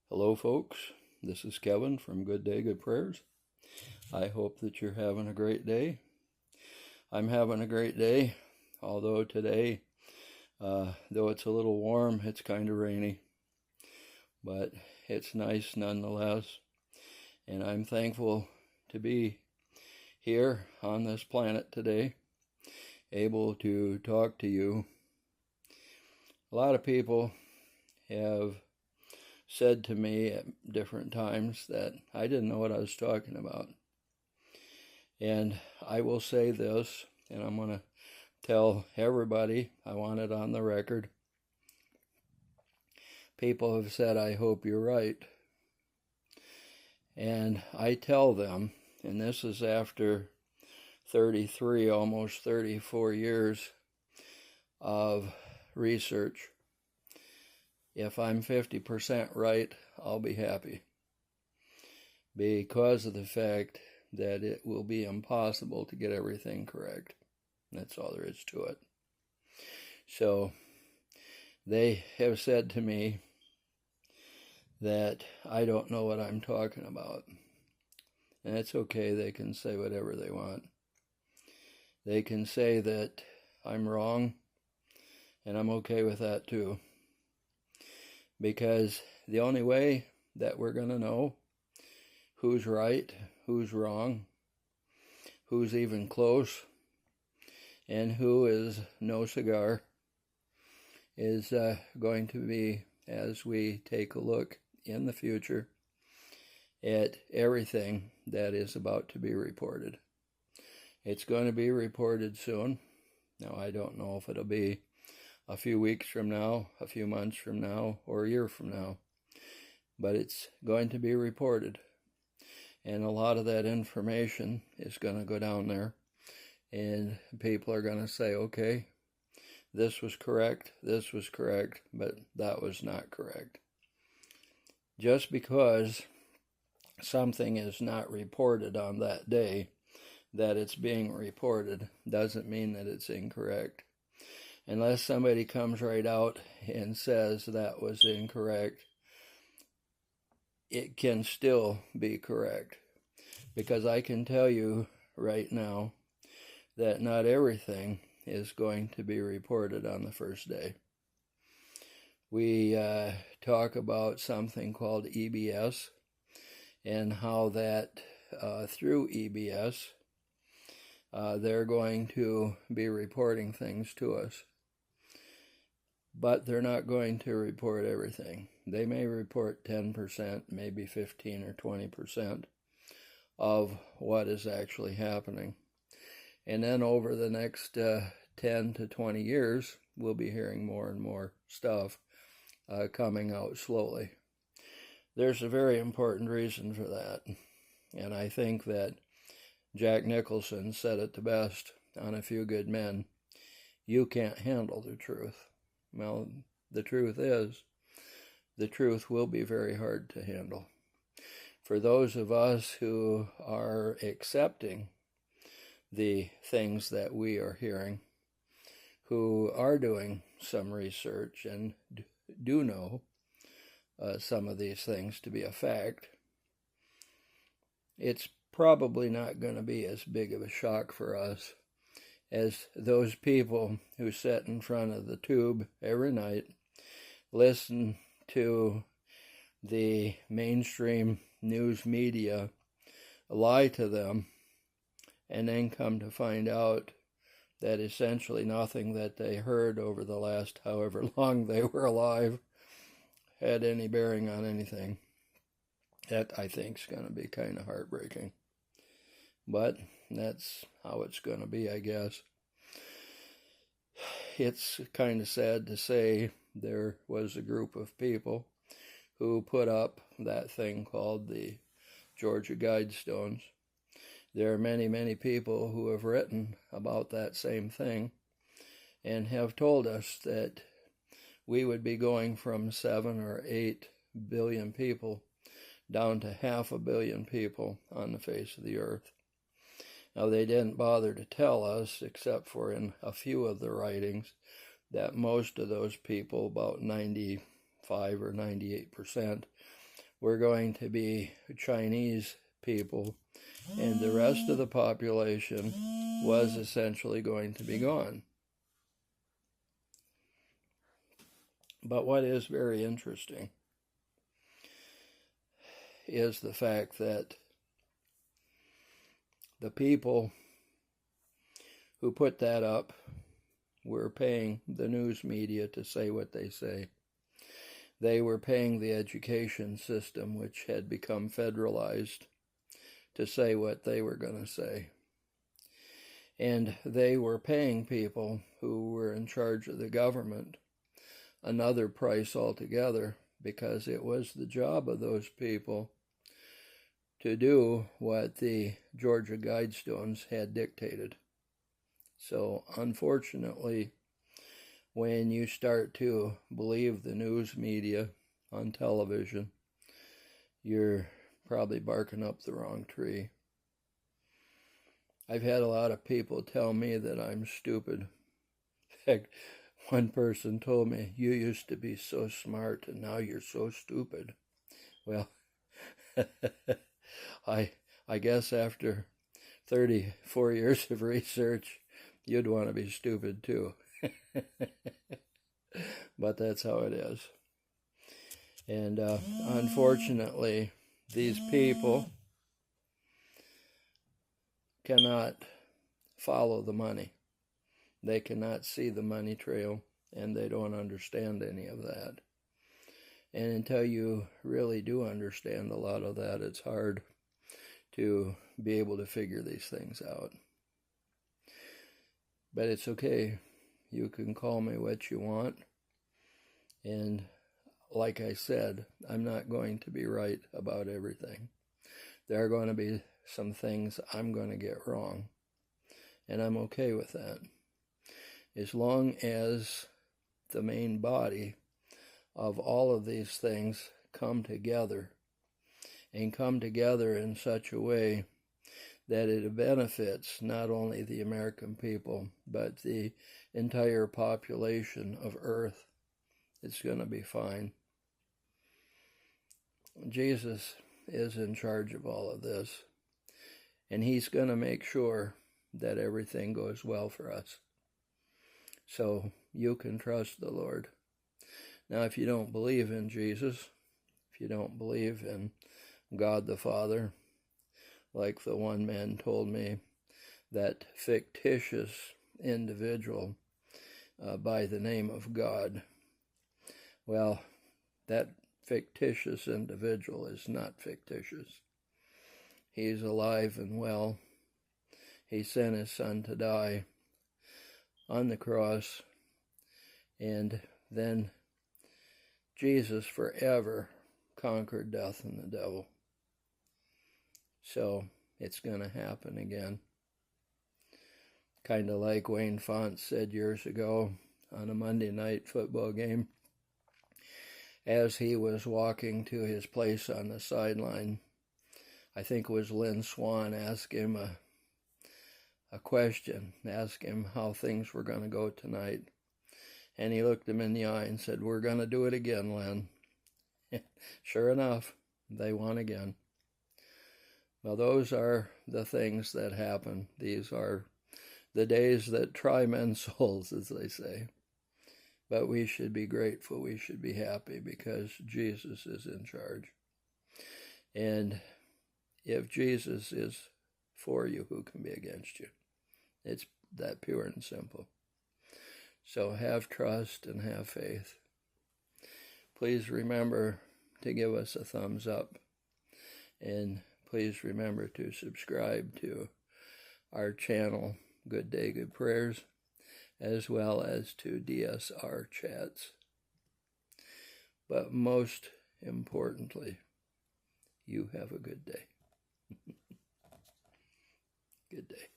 Hello, folks. This is Kevin from Good Day, Good Prayers. I hope that you're having a great day. I'm having a great day, although today, though it's a little warm, it's kind of rainy. But it's nice nonetheless, and I'm thankful to be here on this planet today, able to talk to you. A lot of people have said to me at different times that I didn't know what I was talking about. And I will say this, and I'm going to tell everybody, I want it on the record. People have said, I hope you're right. And I tell them, and this is after 33, almost 34 years of research, if I'm 50% right, I'll be happy, because of the fact that it will be impossible to get everything correct. That's all there is to it. So they have said to me that I don't know what I'm talking about. And it's okay, they can say whatever they want. They can say that I'm wrong, and I'm okay with that too. Because the only way that we're going to know who's right, who's wrong, who's even close, and who is no cigar is going to be as we take a look in the future at everything that is about to be reported. It's going to be reported soon. Now, I don't know if it'll be a few weeks from now, a few months from now, or a year from now. But it's going to be reported. And a lot of that information is going to go down there. And people are going to say, okay, this was correct, but that was not correct. Just because something is not reported on that day, that it's being reported, doesn't mean that it's incorrect. Unless somebody comes right out and says that was incorrect, it can still be correct. Because I can tell you right now that not everything is going to be reported on the first day. We talk about something called EBS, and how that through EBS, they're going to be reporting things to us. But they're not going to report everything. They may report 10%, maybe 15 or 20% of what is actually happening. And then over the next 10 to 20 years, we'll be hearing more and more stuff coming out slowly. There's a very important reason for that. And I think that Jack Nicholson said it the best on A Few Good Men. You can't handle the truth. Well, the truth is, the truth will be very hard to handle. For those of us who are accepting the things that we are hearing, who are doing some research and do know some of these things to be a fact, it's probably not going to be as big of a shock for us as those people who sit in front of the tube every night, listen to the mainstream news media lie to them, and then come to find out that essentially nothing that they heard over the last however long they were alive had any bearing on anything. That, I think, is going to be kind of heartbreaking. But that's how it's going to be, I guess. It's kind of sad to say there was a group of people who put up that thing called the Georgia Guidestones. There are many, many people who have written about that same thing and have told us that we would be going from 7 or 8 billion people down to 500 million people on the face of the earth. Now, they didn't bother to tell us, except for in a few of the writings, that most of those people, about 95 or 98%, were going to be Chinese people, and the rest of the population was essentially going to be gone. But what is very interesting is the fact that the people who put that up were paying the news media to say what they say. They were paying the education system, which had become federalized, to say what they were going to say. And they were paying people who were in charge of the government another price altogether, because it was the job of those people to do what the Georgia Guidestones had dictated. So unfortunately, when you start to believe the news media on television, you're probably barking up the wrong tree. I've had a lot of people tell me that I'm stupid. In fact, one person told me, "You used to be so smart and now you're so stupid." Well, I guess after 34 years of research, you'd want to be stupid too. But that's how it is. And unfortunately, these people cannot follow the money. They cannot see the money trail, and they don't understand any of that. And until you really do understand a lot of that, it's hard to be able to figure these things out. But it's okay. You can call me what you want. And like I said, I'm not going to be right about everything. There are going to be some things I'm going to get wrong. And I'm okay with that. As long as the main body of all of these things come together, and come together in such a way that it benefits not only the American people, but the entire population of Earth, it's going to be fine. Jesus is in charge of all of this, and he's going to make sure that everything goes well for us. So you can trust the Lord. Now, if you don't believe in Jesus, if you don't believe in God the Father, like the one man told me, that fictitious individual by the name of God, well, that fictitious individual is not fictitious. He's alive and well. He sent his son to die on the cross, and then Jesus forever conquered death and the devil. So it's going to happen again. Kind of like Wayne Fonts said years ago on a Monday night football game, as he was walking to his place on the sideline. I think it was Lynn Swan asked him a question, asked him how things were going to go tonight. And he looked him in the eye and said, "We're going to do it again, Lynn." Sure enough, they won again. Well, those are the things that happen. These are the days that try men's souls, as they say. But we should be grateful. We should be happy because Jesus is in charge. And if Jesus is for you, who can be against you? It's that pure and simple. So have trust and have faith. Please remember to give us a thumbs up. And please remember to subscribe to our channel, Good Day, Good Prayers, as well as to DSR Chats. But most importantly, you have a good day. Good day.